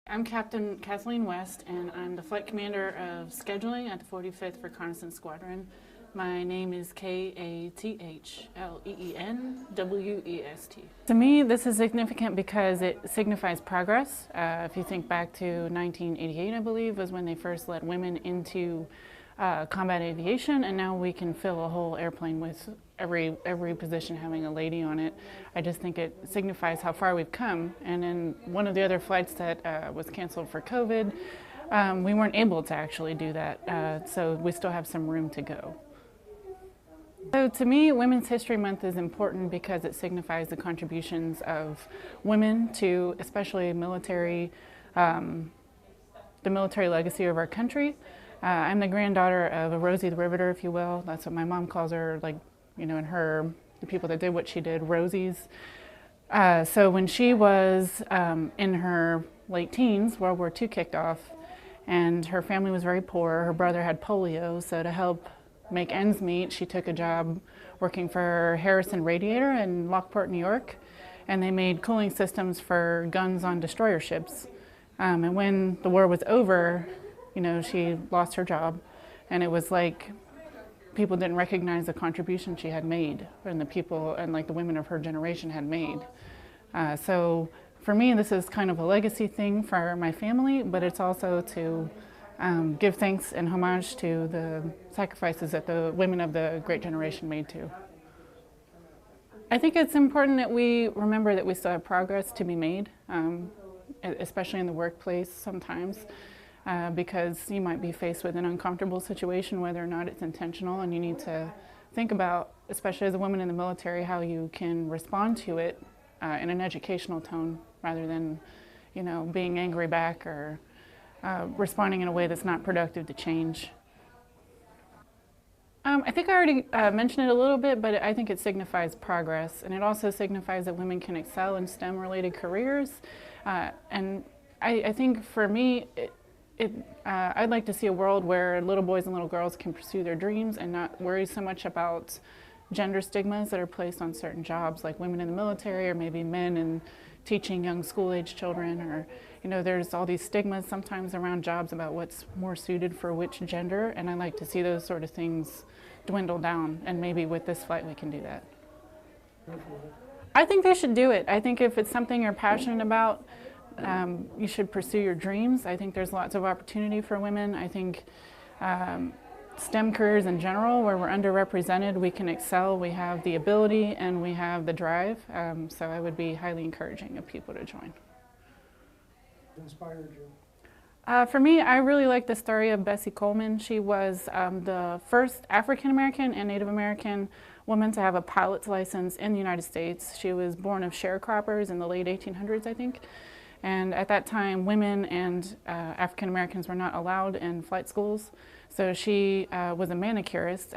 I'm Captain Kathleen West, and I'm the Flight Commander of Scheduling at the 45th Reconnaissance Squadron. My name is Kathleen-West. To me, this is significant because it signifies progress. If you think back to 1988, I believe, was when they first let women into combat aviation, and now we can fill a whole airplane with every position having a lady on it. I just think it signifies how far we've come. And in one of the other flights that was canceled for COVID, we weren't able to actually do that, so we still have some room to go. So to me, Women's History Month is important because it signifies the contributions of women to especially military, the military legacy of our country. I'm the granddaughter of a Rosie the Riveter, if you will. That's what my mom calls her, like, you know, the people that did what she did, Rosies. So when she was in her late teens, World War II kicked off, and her family was very poor. Her brother had polio, so to help make ends meet, she took a job working for Harrison Radiator in Lockport, New York, and they made cooling systems for guns on destroyer ships. And when the war was over, you know, she lost her job, and it was like people didn't recognize the contribution she had made, and the people and like the women of her generation had made. So for me, this is kind of a legacy thing for my family, but it's also to give thanks and homage to the sacrifices that the women of the great generation made too. I think it's important that we remember that we still have progress to be made, especially in the workplace sometimes, because you might be faced with an uncomfortable situation, whether or not it's intentional, and you need to think about, especially as a woman in the military, how you can respond to it in an educational tone rather than, you know, being angry back or responding in a way that's not productive to change. I think I already mentioned it a little bit, but I think it signifies progress, and it also signifies that women can excel in STEM-related careers. And I think for me, I'd like to see a world where little boys and little girls can pursue their dreams and not worry so much about gender stigmas that are placed on certain jobs, like women in the military, or maybe men in teaching young school-age children, or, you know, there's all these stigmas sometimes around jobs about what's more suited for which gender, and I like to see those sort of things dwindle down, and maybe with this flight we can do that. I think they should do it. I think if it's something you're passionate about, you should pursue your dreams. I think there's lots of opportunity for women. I think STEM careers in general, where we're underrepresented, we can excel, we have the ability, and we have the drive. So I would be highly encouraging of people to join. What inspired you? For me, I really like the story of Bessie Coleman. She was the first African American and Native American woman to have a pilot's license in the United States. She was born of sharecroppers in the late 1800s, I think. And at that time, women and African Americans were not allowed in flight schools. So she was a manicurist,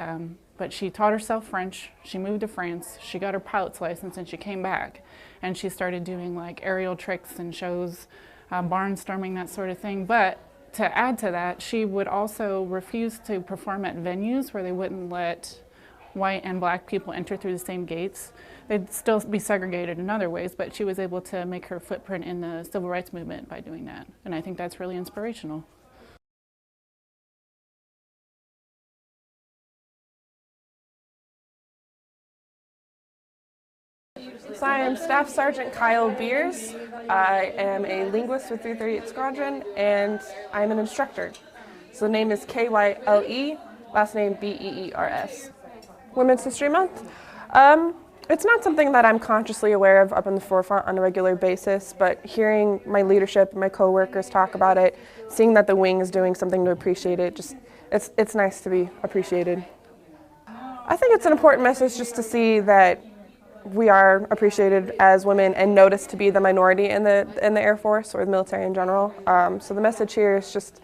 but she taught herself French. She moved to France. She got her pilot's license, and she came back. And she started doing like aerial tricks and shows, barnstorming, that sort of thing. But to add to that, she would also refuse to perform at venues where they wouldn't let white and black people enter through the same gates. They'd still be segregated in other ways, but she was able to make her footprint in the civil rights movement by doing that. And I think that's really inspirational. So I am Staff Sergeant Kyle Beers. I am a linguist with 338 Squadron, and I'm an instructor. So the name is Kyle, last name Beers. Women's History Month. It's not something that I'm consciously aware of up in the forefront on a regular basis, but hearing my leadership and my coworkers talk about it, seeing that the wing is doing something to appreciate it, it's nice to be appreciated. I think it's an important message just to see that we are appreciated as women and noticed to be the minority in the Air Force or the military in general. So the message here is just,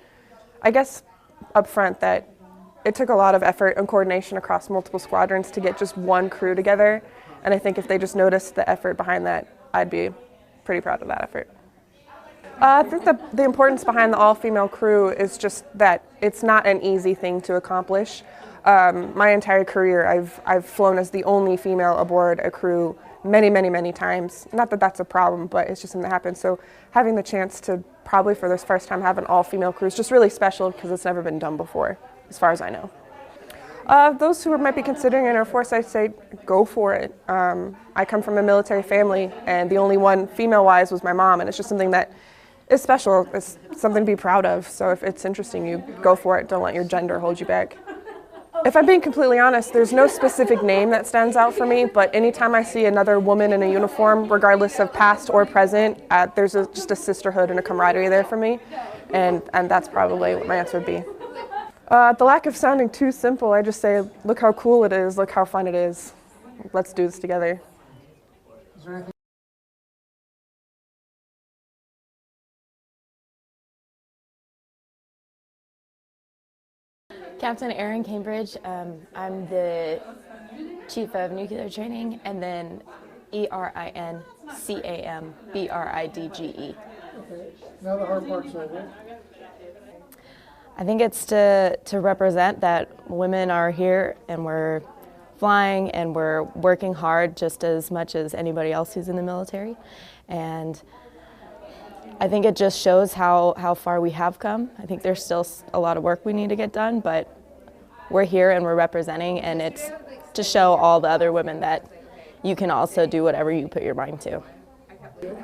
I guess, up front that it took a lot of effort and coordination across multiple squadrons to get just one crew together. And I think if they just noticed the effort behind that, I'd be pretty proud of that effort. I think the importance behind the all-female crew is just that it's not an easy thing to accomplish. My entire career, I've flown as the only female aboard a crew many times. Not that that's a problem, but it's just something that happens. So having the chance to probably for this first time have an all-female crew is just really special because it's never been done before, as far as I know. Those who might be considering an Air Force, I'd say go for it. I come from a military family, and the only one female-wise was my mom, and it's just something that is special. It's something to be proud of. So if it's interesting you, go for it. Don't let your gender hold you back. If I'm being completely honest, there's no specific name that stands out for me, but anytime I see another woman in a uniform, regardless of past or present, there's just a sisterhood and a camaraderie there for me, and that's probably what my answer would be. The lack of sounding too simple, I just say, look how cool it is, look how fun it is. Let's do this together. Is there anything Captain Erin Cambridge. I'm the Chief of Nuclear Training, and then ERINCAMBRIDGE. Okay. Now the hard part's over. I think it's to represent that women are here and we're flying and we're working hard just as much as anybody else who's in the military. And I think it just shows how far we have come. I think there's still a lot of work we need to get done, but we're here and we're representing, and it's to show all the other women that you can also do whatever you put your mind to. Kind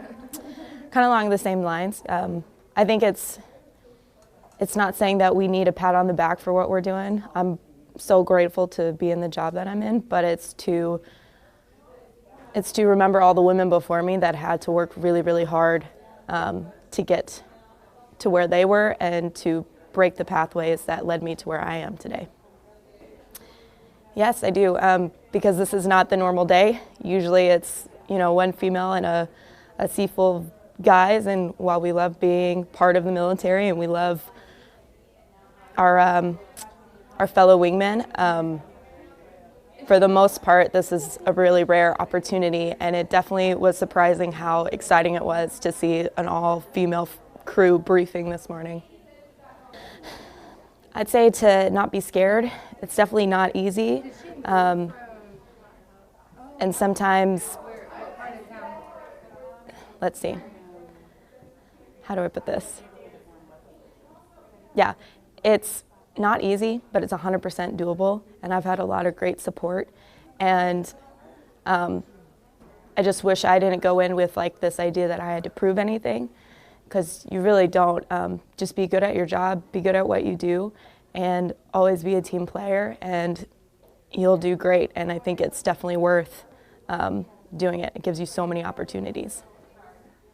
of along the same lines, I think it's not saying that we need a pat on the back for what we're doing. I'm so grateful to be in the job that I'm in, but it's to remember all the women before me that had to work really, really hard to get to where they were and to break the pathways that led me to where I am today. Yes, I do, because this is not the normal day. Usually it's, one female and a sea full of guys, and while we love being part of the military and we love our fellow wingmen, for the most part, this is a really rare opportunity, and it definitely was surprising how exciting it was to see an all-female crew briefing this morning. I'd say to not be scared. It's definitely not easy, and sometimes, let's see, how do I put this? Yeah, it's not easy, but it's 100% doable, and I've had a lot of great support, and I just wish I didn't go in with like this idea that I had to prove anything, because you really don't. Just be good at your job, be good at what you do, and always be a team player, and you'll do great, and I think it's definitely worth doing it. It gives you so many opportunities.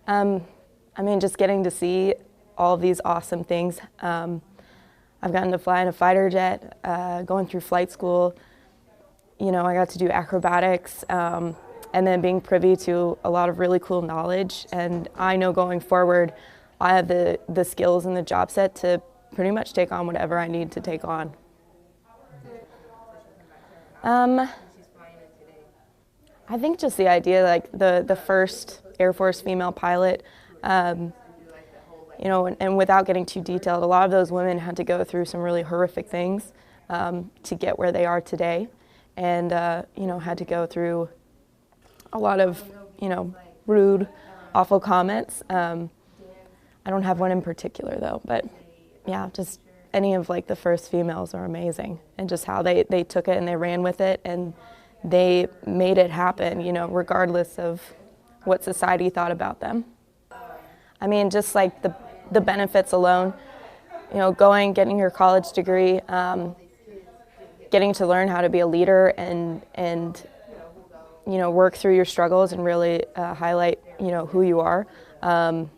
Just getting to see all of these awesome things. I've gotten to fly in a fighter jet, going through flight school. I got to do acrobatics, and then being privy to a lot of really cool knowledge. And I know going forward, I have the skills and the job set to pretty much take on whatever I need to take on. I think just the idea, like the first Air Force female pilot, and without getting too detailed, a lot of those women had to go through some really horrific things to get where they are today, and had to go through a lot of rude, awful comments. I don't have one in particular though, but yeah, just any of like the first females are amazing, and just how they took it and they ran with it and they made it happen, regardless of what society thought about them. Just like the benefits alone, getting your college degree, getting to learn how to be a leader and work through your struggles and really highlight, who you are. And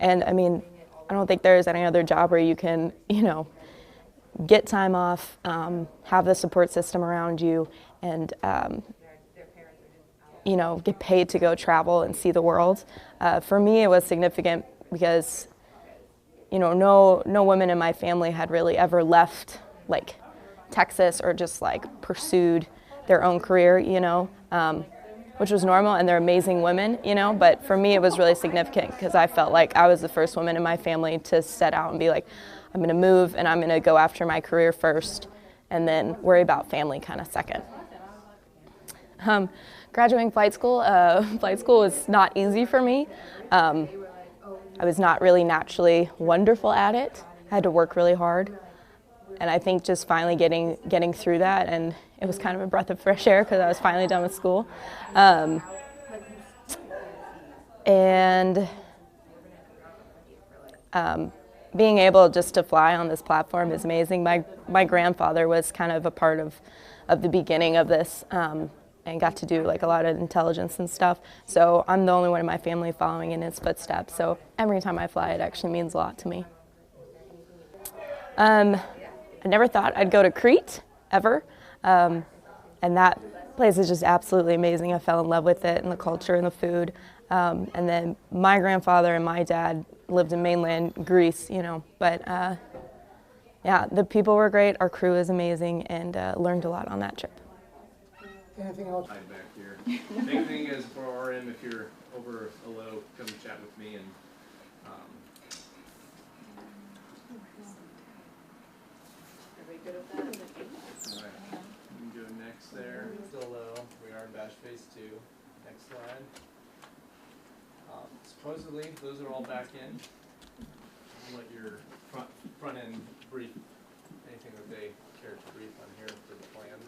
I don't think there's any other job where you can, get time off, have the support system around you, and get paid to go travel and see the world. For me, it was significant because, no women in my family had really ever left like Texas or just like pursued their own career, which was normal, and they're amazing women, but for me it was really significant because I felt like I was the first woman in my family to set out and be like, I'm gonna move and I'm gonna go after my career first and then worry about family kind of second. Graduating flight school was not easy for me. I was not really naturally wonderful at it. I had to work really hard. And I think just finally getting through that, and it was kind of a breath of fresh air because I was finally done with school. Being able just to fly on this platform is amazing. My grandfather was kind of a part of the beginning of this, and got to do like a lot of intelligence and stuff. So I'm the only one in my family following in his footsteps. So every time I fly, it actually means a lot to me. I never thought I'd go to Crete, ever. And that place is just absolutely amazing. I fell in love with it and the culture and the food. And then my grandfather and my dad lived in mainland Greece, you know. But yeah, the people were great. Our crew is amazing, and learned a lot on that trip. Anything else? Hide back here. Big thing is for RM, if you're over a low, come chat with me, and Everybody good with that? all right, you can go next there. Still low. We are in batch phase 2. Next slide. Supposedly, those are all back in. I'll let your front end brief anything that they care to brief on here for the plan.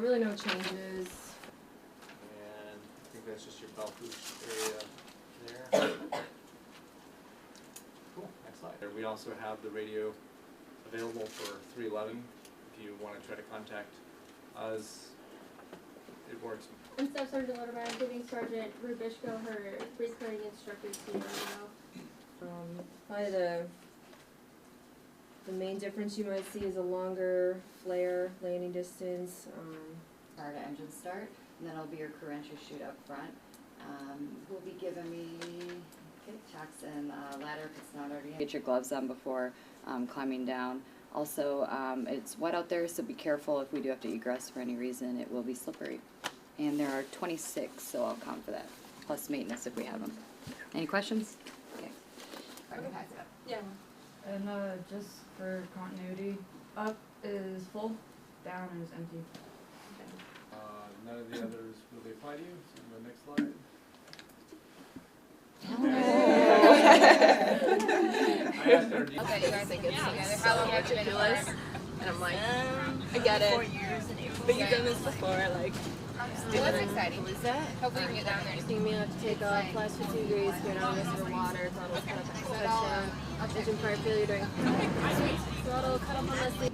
Really no changes. And I think that's just your belt boost area there. Cool, next slide. We also have the radio available for 311 if you want to try to contact us. It works. I'm Staff Sergeant Lutterman, giving Sergeant Rubishko her recurring instructor to you now. Probably the main difference you might see is a longer flare landing distance. Prior to engine start, and then it'll be your crew entry chute up front. Will be giving me tacks and ladder if it's not already in. Get your gloves on before climbing down. Also, it's wet out there, so be careful if we do have to egress for any reason. It will be slippery. And there are 26, so I'll count for that, plus maintenance if we have them. Any questions? Okay. I can pass it up. Yeah. And just for continuity, up is full, down is empty. None of the others will they apply to you, so the next slide. I asked her, do you Okay, you guys think it's together. How long have you been doing this? And I'm like, I get it. 4 years in April. But you've done this before, like. Well, that's exciting. Hopefully you can get down there. You may have to take off, flash for 2 degrees, go down this for water, throttle cut up at touchdown, engine fire failure during throttle cut up on this thing.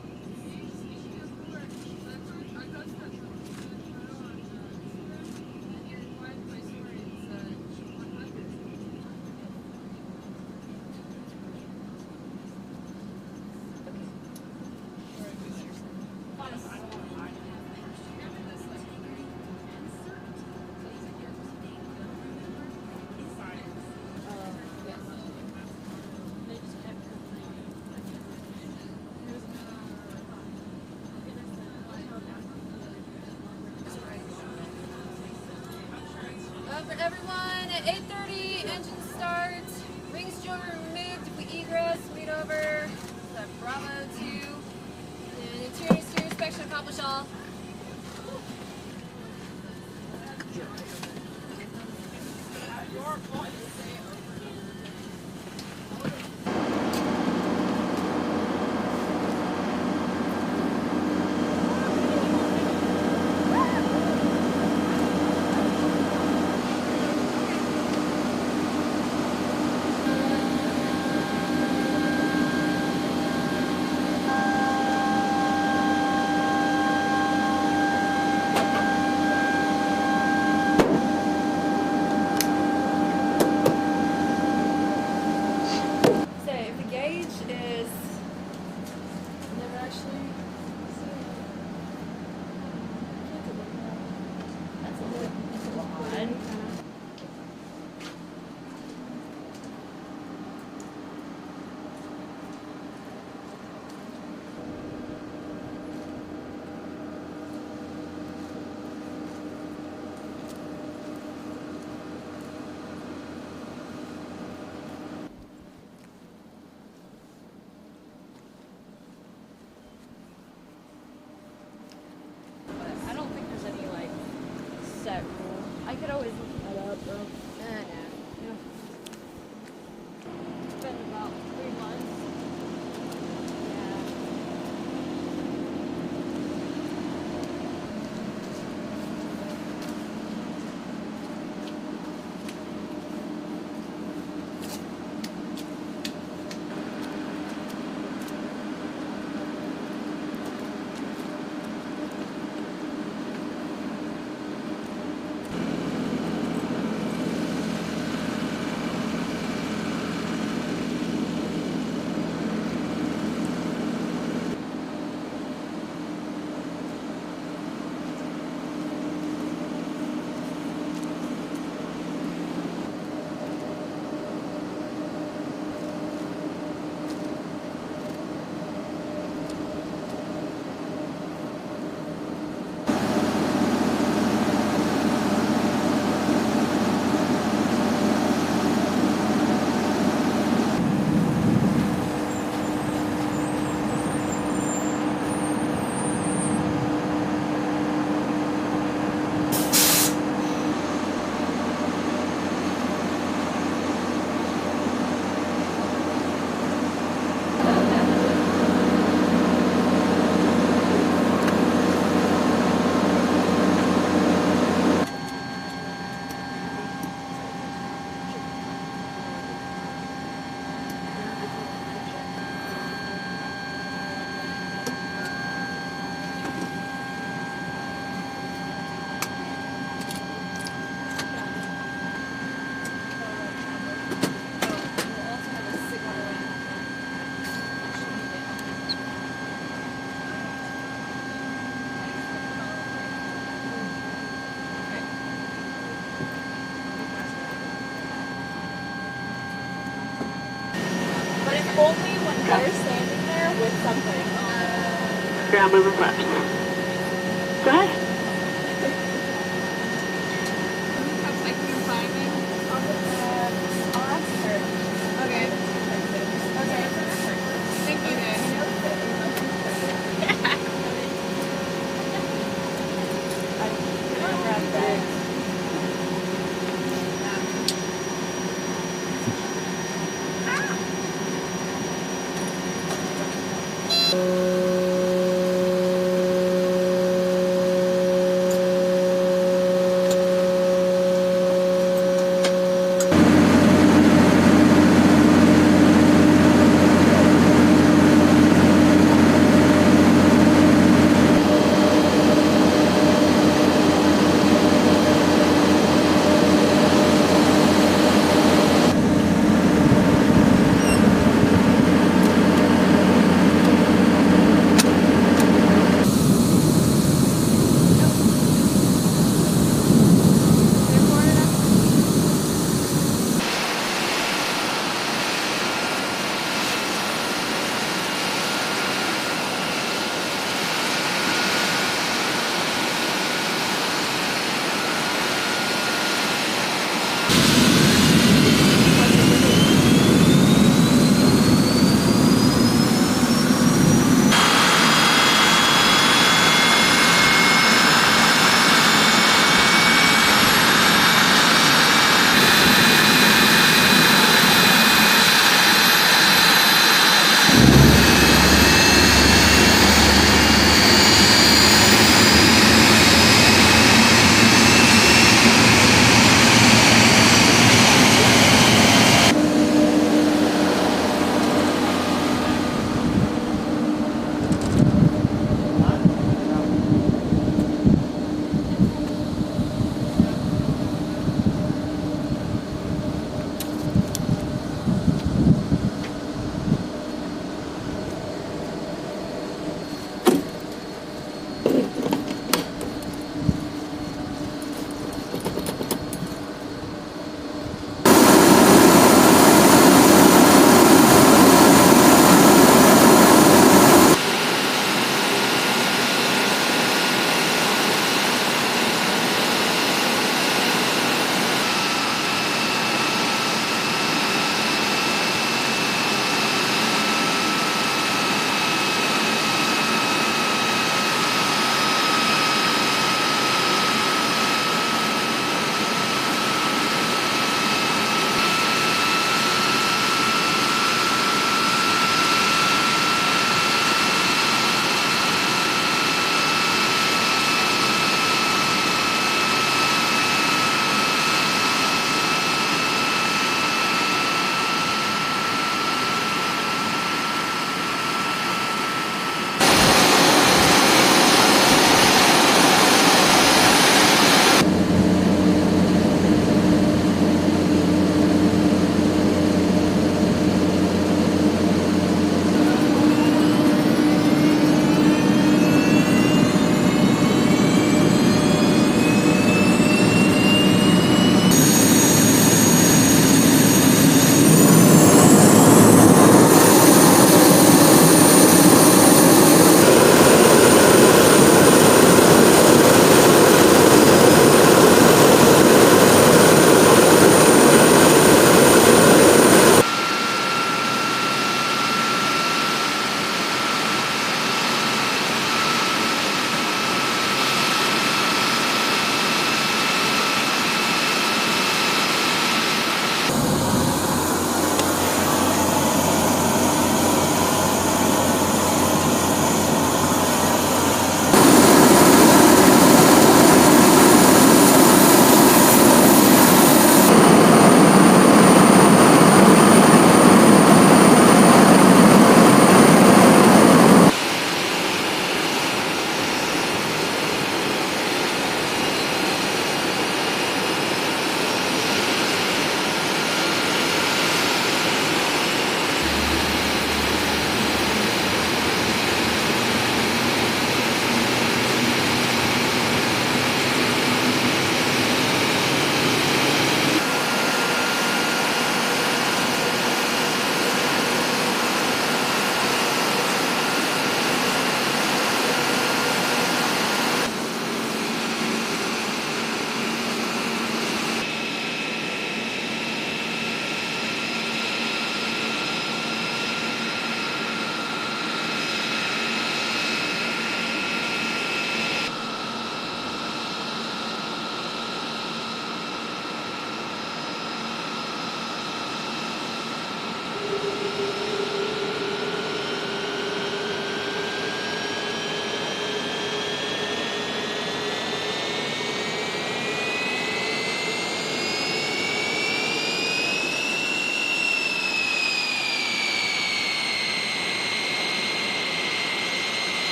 For everyone, at 8:30, engine starts. Wings joint removed. If we egress, speed over. Bravo 2. And interior exterior inspection accomplished all. Set rule. I could always look that up, though. Yeah. Only when they're standing there with something on it. Ground movement flaps. Go ahead.